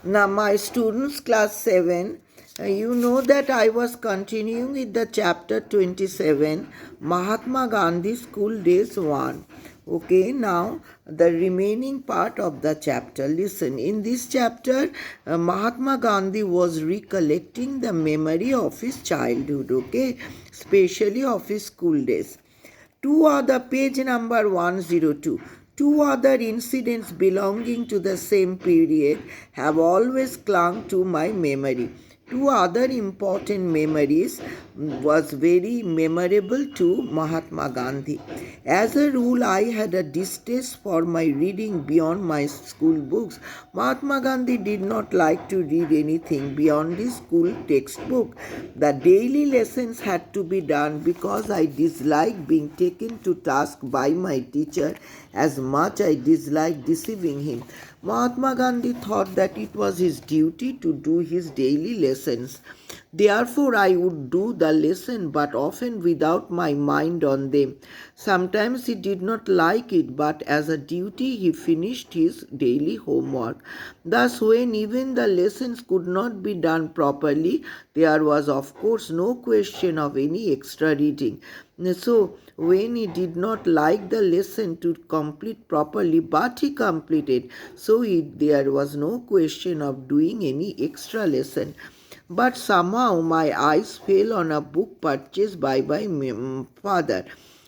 Now, my students, class 7, you know that I was continuing with the chapter 27, Mahatma Gandhi School Days 1. Okay, now the remaining part of the chapter. Listen, in this chapter, Mahatma Gandhi was recollecting the memory of his childhood, okay, especially of his school days. Two other page number 102. Two other incidents belonging to the same period have always clung to my memory. Two other important memories was very memorable to Mahatma Gandhi. As a rule, I had a distaste for my reading beyond my school books. Mahatma Gandhi did not like to read anything beyond the school textbook. The daily lessons had to be done because I disliked being taken to task by my teacher as much I disliked deceiving him. Mahatma Gandhi thought that it was his duty to do his daily lessons. Therefore, I would do the lesson, but often without my mind on them. Sometimes he did not like it, but as a duty, he finished his daily homework. Thus, when even the lessons could not be done properly, there was, of course, no question of any extra reading. So, when he did not like the lesson to complete properly, but he completed, so there was no question of doing any extra lesson. But somehow my eyes fell on a book purchased by my father.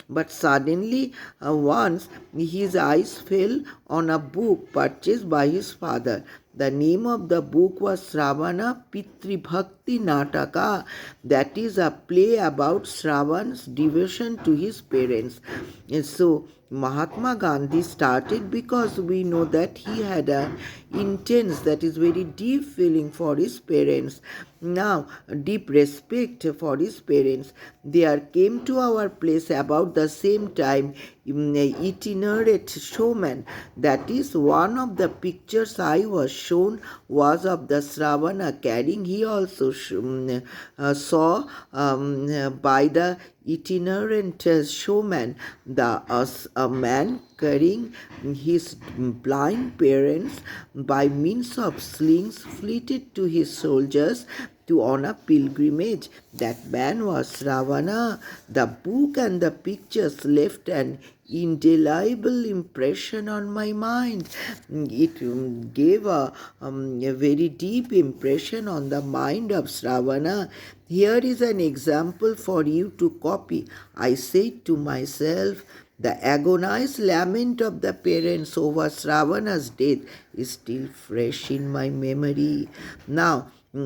But suddenly, once his eyes fell on a book purchased by his father. The name of the book was Shravana Pitri Bhakti Nataka, that is a play about Shravan's devotion to his parents. And so Mahatma Gandhi started because we know that he had an intense, that is very deep feeling for his parents. Now, deep respect for his parents. There came to our place about the same time itinerant showman. That is one of the pictures I was shown was of the Sravana carrying. He also saw by the itinerant showman a man carrying his blind parents by means of slings fleeted to his soldiers to on a pilgrimage. That man was Ravana. The book and the pictures left an indelible impression on my mind. It gave a very deep impression on the mind of Sravana. Here is an example for you to copy. I said to myself, the agonized lament of the parents over Sravana's death is still fresh in my memory. Now, but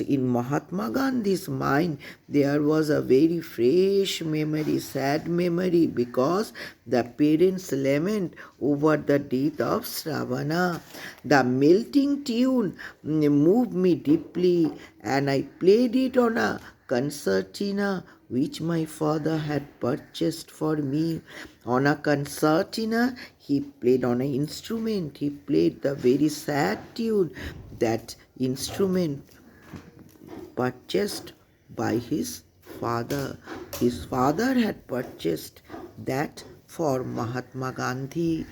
in Mahatma Gandhi's mind there was a very fresh memory, sad memory, because the parents lament over the death of Sravana. The melting tune moved me deeply, and I played it on a concertina which my father had purchased for me. On a concertina, he played on an instrument. He played the very sad tune. That instrument purchased by his father. His father had purchased that for Mahatma Gandhi.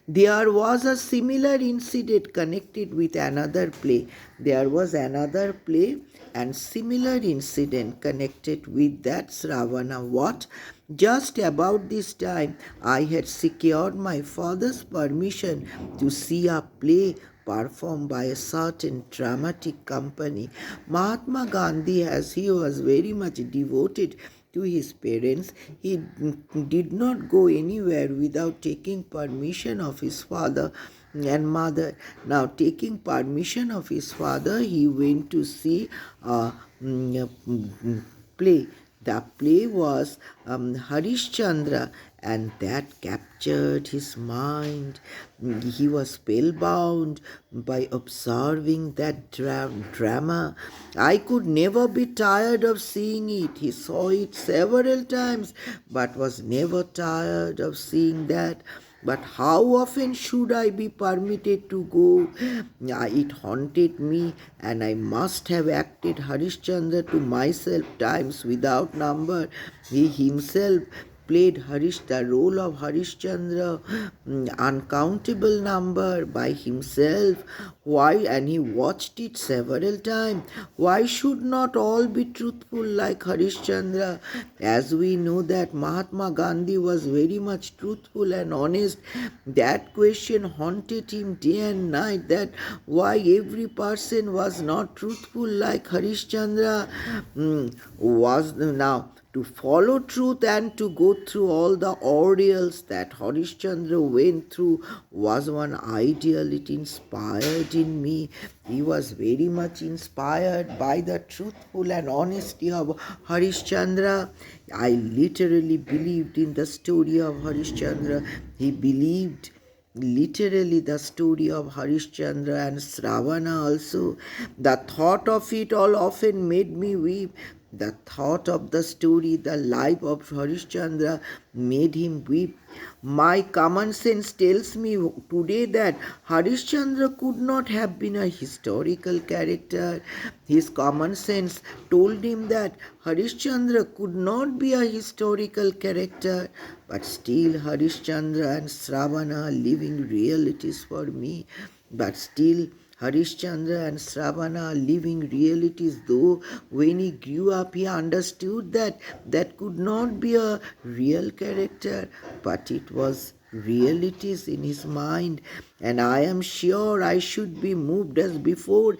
There was a similar incident connected with another play. There was another play and similar incident connected with that Sravana. What? Just about this time, I had secured my father's permission to see a play performed by a certain dramatic company. Mahatma Gandhi, as he was very much devoted to his parents, he did not go anywhere without taking permission of his father and mother. Now, taking permission of his father, he went to see a play. The play was Harishchandra, and that captured his mind. He was spellbound by observing that drama. I could never be tired of seeing it. He saw it several times, but was never tired of seeing that. But how often should I be permitted to go? It haunted me, and I must have acted Harishchandra to myself times without number. He himself played the role of Harishchandra uncountable number by himself. Why? And he watched it several times. Why should not all be truthful like Harishchandra? As we know that Mahatma Gandhi was very much truthful and honest, that question haunted him day and night, that why every person was not truthful like Harishchandra. Was now to follow truth and to go through all the ordeals that Harishchandra went through was one ideal. It inspired in me. He was very much inspired by the truthful and honesty of Harishchandra. I literally believed in the story of Harishchandra. He believed literally the story of Harishchandra and Sravana also. The thought of it all often made me weep. The thought of the story, the life of Harishchandra made him weep. My common sense tells me today that Harishchandra could not have been a historical character. His common sense told him that Harishchandra could not be a historical character, but still Harishchandra and Sravana are living realities for me. But still Harishchandra and Sravana are living realities, though when he grew up he understood that that could not be a real character, but it was realities in his mind. And I am sure I should be moved as before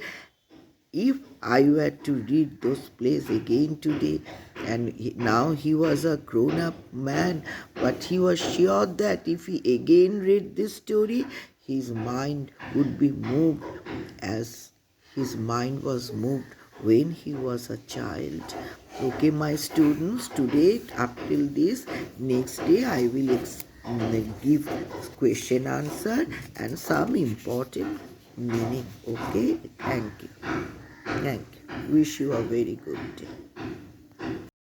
if I were to read those plays again today. And now he was a grown up man, but he was sure that if he again read this story, his mind would be moved as his mind was moved when he was a child. Okay, my students, today up till this, next day I will give question answer and some important meaning. Okay, thank you. Thank you. Wish you a very good day.